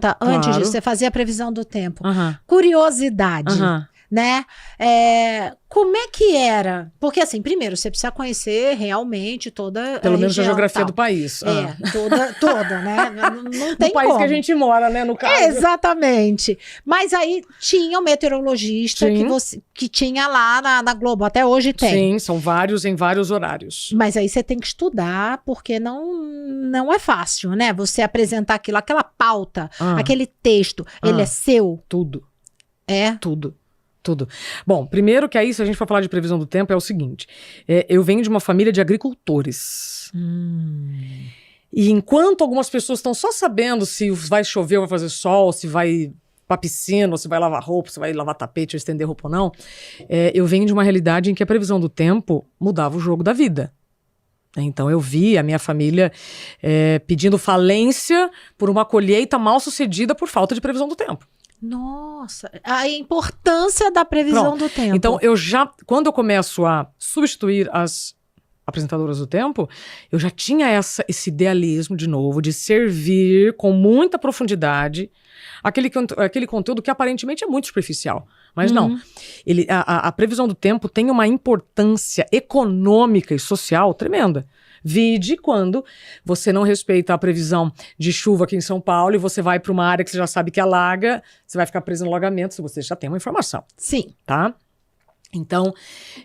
Antes Claro. disso, você fazia a previsão do tempo. Aham. Curiosidade, Aham. né? Como é que era? Porque, assim, primeiro, você precisa conhecer realmente toda Pelo a menos a região, geografia tal. do país. Toda, né? Não tem Do país como. que a gente mora, né, no caso. Exatamente. Mas aí tinha o meteorologista Sim. que tinha lá na Globo, até hoje tem. Sim, são vários em vários horários. Mas aí você tem que estudar, porque não é fácil, né? Você apresentar aquilo, aquela pauta, aquele texto, ele é seu? Tudo. É? Tudo. Bom, primeiro que aí, se a gente for falar de previsão do tempo, é o seguinte. Eu venho de uma família de agricultores. E enquanto algumas pessoas estão só sabendo se vai chover ou vai fazer sol, se vai pra piscina, ou se vai lavar roupa, se vai lavar tapete ou estender roupa ou não, eu venho de uma realidade em que a previsão do tempo mudava o jogo da vida. Então eu vi a minha família pedindo falência por uma colheita mal sucedida por falta de previsão do tempo. Nossa, a importância da previsão do tempo. Então, quando eu começo a substituir as apresentadoras do tempo, eu já tinha esse idealismo, de novo, de servir com muita profundidade aquele conteúdo que aparentemente é muito superficial. Mas não, a previsão do tempo tem uma importância econômica e social tremenda. Vide quando você não respeita a previsão de chuva aqui em São Paulo e você vai para uma área que você já sabe que alaga, você vai ficar preso no alagamento se você já tem uma informação. Sim. Tá? Então,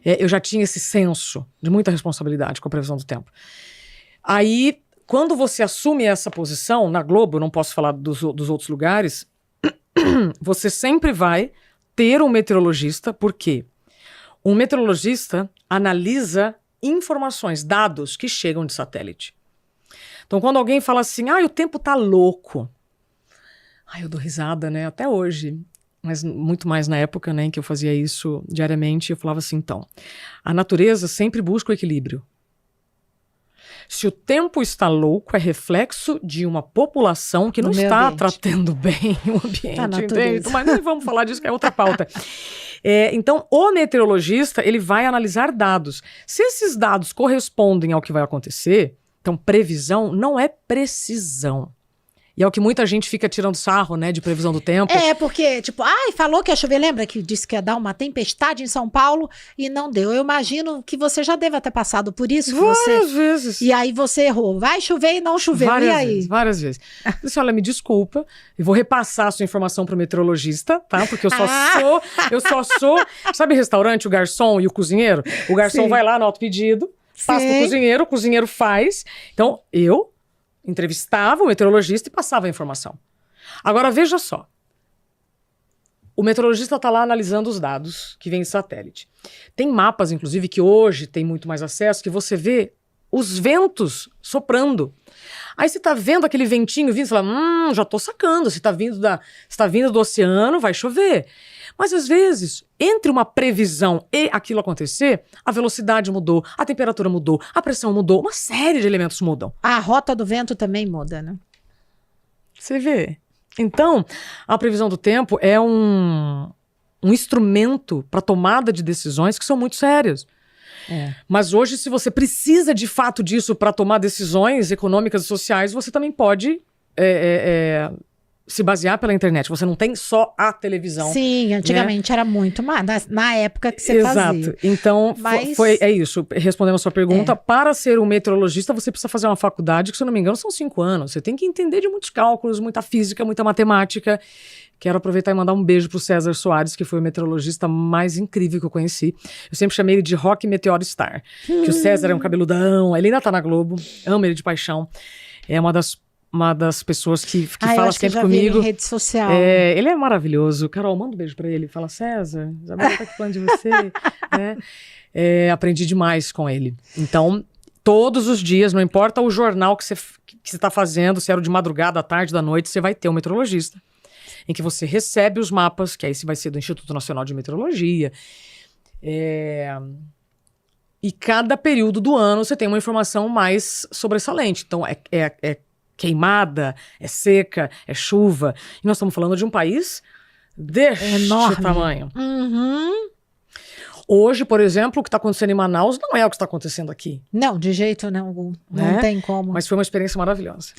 eu já tinha esse senso de muita responsabilidade com a previsão do tempo. Aí, quando você assume essa posição, na Globo, não posso falar dos outros lugares, você sempre vai ter um meteorologista, porque um meteorologista analisa informações, dados que chegam de satélite. Então, quando alguém fala assim, o tempo tá louco. Eu dou risada, né? Até hoje. Mas muito mais na época, né, em que eu fazia isso diariamente, eu falava assim, então, a natureza sempre busca o equilíbrio. Se o tempo está louco, é reflexo de uma população que não está tratando bem o ambiente, entende? Mas nem vamos falar disso, que é outra pauta. Então, o meteorologista, ele vai analisar dados. Se esses dados correspondem ao que vai acontecer, então previsão não é precisão. E é o que muita gente fica tirando sarro, né, de previsão do tempo. Porque, tipo, falou que ia chover, lembra que disse que ia dar uma tempestade em São Paulo e não deu. Eu imagino que você já deva ter passado por isso. Várias vezes. E aí você errou. Vai chover e não choveu. E aí? Várias vezes. Eu disse, olha, me desculpa, eu vou repassar a sua informação pro meteorologista, tá? Porque eu só sou, sabe restaurante, o garçom e o cozinheiro? O garçom vai lá no autopedido, passa pro o cozinheiro faz. Então, eu entrevistava o meteorologista e passava a informação. Agora, veja só. O meteorologista está lá analisando os dados que vêm de satélite. Tem mapas, inclusive, que hoje tem muito mais acesso, que você vê os ventos soprando. Aí você está vendo aquele ventinho vindo, você fala, já estou sacando, se está vindo do oceano, vai chover. Mas, às vezes, entre uma previsão e aquilo acontecer, a velocidade mudou, a temperatura mudou, a pressão mudou, uma série de elementos mudam. A rota do vento também muda, né? Você vê. Então, a previsão do tempo é um instrumento para tomada de decisões que são muito sérias. Mas hoje, se você precisa de fato disso para tomar decisões econômicas e sociais, você também pode se basear pela internet. Você não tem só a televisão. Sim, antigamente era muito mais. Na época que você fazia. Exato. Então, é isso. Respondendo a sua pergunta, para ser um meteorologista, você precisa fazer uma faculdade que, se eu não me engano, são 5 anos. Você tem que entender de muitos cálculos, muita física, muita matemática. Quero aproveitar e mandar um beijo pro César Soares, que foi o meteorologista mais incrível que eu conheci. Eu sempre chamei ele de Rock Meteor Star. Que o César é um cabeludão, ele ainda tá na Globo, amo ele de paixão. É uma das pessoas que fala sempre comigo. Vi em rede social. Ele é maravilhoso. Carol, manda um beijo pra ele. Fala, César, Isabela tá aqui falando de você. Aprendi demais com ele. Então, todos os dias, não importa o jornal que você tá fazendo, se era de madrugada, à tarde, da noite, você vai ter um meteorologista. Em que você recebe os mapas, que aí vai ser do Instituto Nacional de Meteorologia. E cada período do ano você tem uma informação mais sobressalente. Então, é queimada, é seca, é chuva. E nós estamos falando de um país deste tamanho. Hoje, por exemplo, o que está acontecendo em Manaus não é o que está acontecendo aqui. Não, de jeito nenhum. Não tem como. Mas foi uma experiência maravilhosa.